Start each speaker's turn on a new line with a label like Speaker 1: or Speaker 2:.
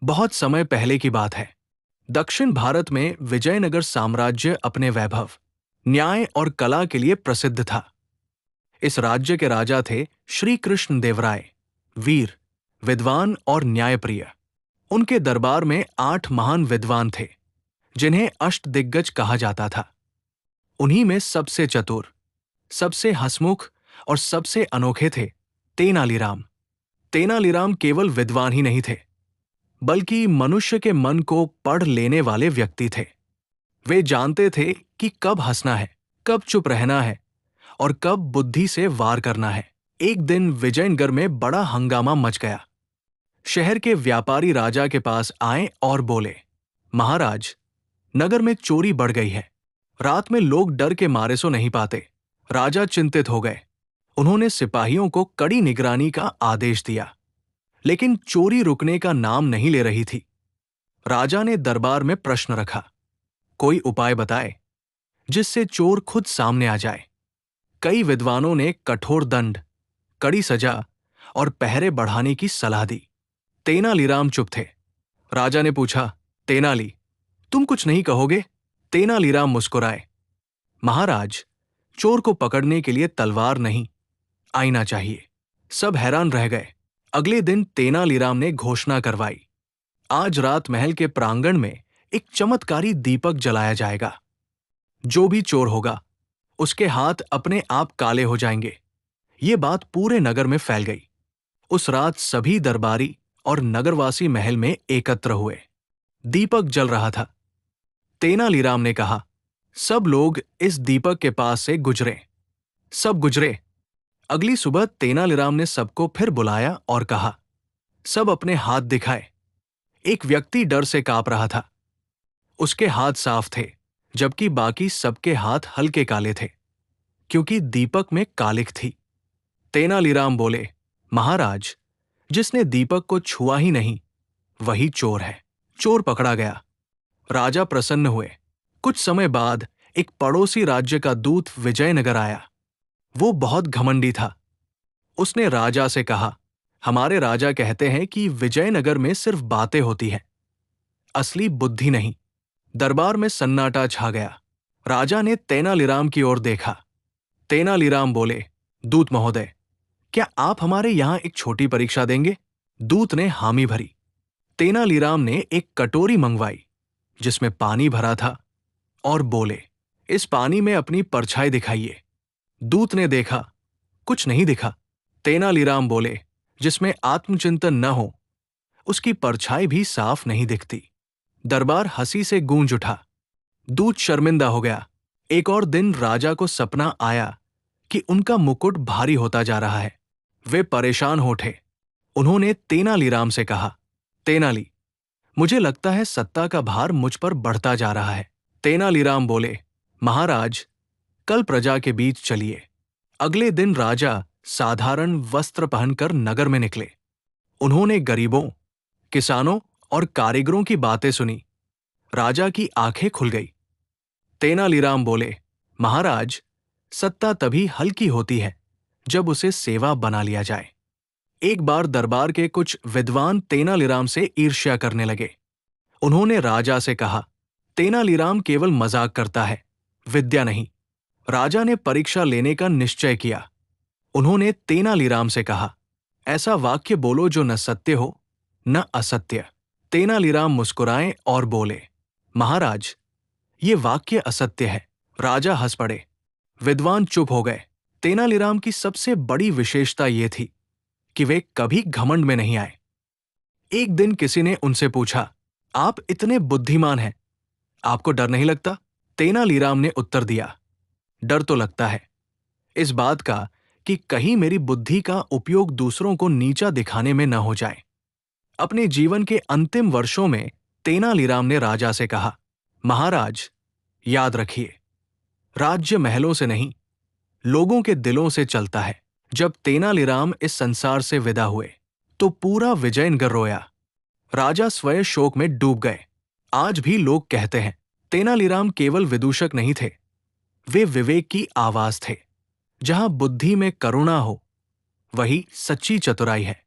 Speaker 1: बहुत समय पहले की बात है। दक्षिण भारत में विजयनगर साम्राज्य अपने वैभव, न्याय और कला के लिए प्रसिद्ध था। इस राज्य के राजा थे श्री कृष्ण देवराय, वीर, विद्वान और न्यायप्रिय। उनके दरबार में 8 महान विद्वान थे, जिन्हें अष्टदिग्गज कहा जाता था। उन्हीं में सबसे चतुर, सबसे हंसमुख और सबसे अनोखे थे तेनालीराम। तेनालीराम केवल विद्वान ही नहीं थे, बल्कि मनुष्य के मन को पढ़ लेने वाले व्यक्ति थे। वे जानते थे कि कब हंसना है, कब चुप रहना है और कब बुद्धि से वार करना है। एक दिन विजयनगर में बड़ा हंगामा मच गया। शहर के व्यापारी राजा के पास आए और बोले, महाराज, नगर में चोरी बढ़ गई है। रात में लोग डर के मारे सो नहीं पाते। राजा चिंतित हो गए। उन्होंने सिपाहियों को कड़ी निगरानी का आदेश दिया, लेकिन चोरी रुकने का नाम नहीं ले रही थी। राजा ने दरबार में प्रश्न रखा, कोई उपाय बताए जिससे चोर खुद सामने आ जाए। कई विद्वानों ने कठोर दंड, कड़ी सजा और पहरे बढ़ाने की सलाह दी। तेनालीराम चुप थे। राजा ने पूछा, तेनाली, तुम कुछ नहीं कहोगे? तेनालीराम मुस्कुराए, महाराज, चोर को पकड़ने के लिए तलवार नहीं, आईना चाहिए। सब हैरान रह गए। अगले दिन तेनालीराम ने घोषणा करवाई, आज रात महल के प्रांगण में एक चमत्कारी दीपक जलाया जाएगा। जो भी चोर होगा, उसके हाथ अपने आप काले हो जाएंगे। ये बात पूरे नगर में फैल गई। उस रात सभी दरबारी और नगरवासी महल में एकत्र हुए। दीपक जल रहा था। तेनालीराम ने कहा, सब लोग इस दीपक के पास से गुजरे। सब गुजरे। अगली सुबह तेनालीराम ने सबको फिर बुलाया और कहा, सब अपने हाथ दिखाए। एक व्यक्ति डर से कांप रहा था। उसके हाथ साफ थे, जबकि बाकी सबके हाथ हल्के काले थे, क्योंकि दीपक में कालिख थी। तेनालीराम बोले, महाराज, जिसने दीपक को छुआ ही नहीं, वही चोर है। चोर पकड़ा गया। राजा प्रसन्न हुए। कुछ समय बाद एक पड़ोसी राज्य का दूत विजयनगर आया। वो बहुत घमंडी था। उसने राजा से कहा, हमारे राजा कहते हैं कि विजयनगर में सिर्फ बातें होती हैं, असली बुद्धि नहीं। दरबार में सन्नाटा छा गया। राजा ने तेनालीराम की ओर देखा। तेनालीराम बोले, दूत महोदय, क्या आप हमारे यहां एक छोटी परीक्षा देंगे? दूत ने हामी भरी। तेनालीराम ने एक कटोरी मंगवाई जिसमें पानी भरा था और बोले, इस पानी में अपनी परछाई दिखाइए। दूत ने देखा, कुछ नहीं दिखा। तेनालीराम बोले, जिसमें आत्मचिंतन न हो, उसकी परछाई भी साफ नहीं दिखती। दरबार हंसी से गूंज उठा। दूत शर्मिंदा हो गया। एक और दिन राजा को सपना आया कि उनका मुकुट भारी होता जा रहा है। वे परेशान हो उठे। उन्होंने तेनालीराम से कहा, तेनाली, मुझे लगता है सत्ता का भार मुझ पर बढ़ता जा रहा है। तेनालीराम बोले, महाराज, कल प्रजा के बीच चलिए। अगले दिन राजा साधारण वस्त्र पहनकर नगर में निकले। उन्होंने गरीबों, किसानों और कारीगरों की बातें सुनी। राजा की आंखें खुल गई। तेनालीराम बोले, महाराज, सत्ता तभी हल्की होती है जब उसे सेवा बना लिया जाए। एक बार दरबार के कुछ विद्वान तेनालीराम से ईर्ष्या करने लगे। उन्होंने राजा से कहा, तेनालीराम केवल मजाक करता है, विद्या नहीं। राजा ने परीक्षा लेने का निश्चय किया। उन्होंने तेनालीराम से कहा, ऐसा वाक्य बोलो जो न सत्य हो न असत्य। तेनालीराम मुस्कुराए और बोले, महाराज, ये वाक्य असत्य है। राजा हंस पड़े। विद्वान चुप हो गए। तेनालीराम की सबसे बड़ी विशेषता ये थी कि वे कभी घमंड में नहीं आए। एक दिन किसी ने उनसे पूछा, आप इतने बुद्धिमान हैं, आपको डर नहीं लगता? तेनालीराम ने उत्तर दिया, डर तो लगता है, इस बात का कि कहीं मेरी बुद्धि का उपयोग दूसरों को नीचा दिखाने में न हो जाए। अपने जीवन के अंतिम वर्षों में तेनालीराम ने राजा से कहा, महाराज, याद रखिए, राज्य महलों से नहीं, लोगों के दिलों से चलता है। जब तेनालीराम इस संसार से विदा हुए तो पूरा विजयनगर रोया। राजा स्वयं शोक में डूब गए। आज भी लोग कहते हैं, तेनालीराम केवल विदूषक नहीं थे, वे विवेक की आवाज थे। जहां बुद्धि में करुणा हो, वही सच्ची चतुराई है।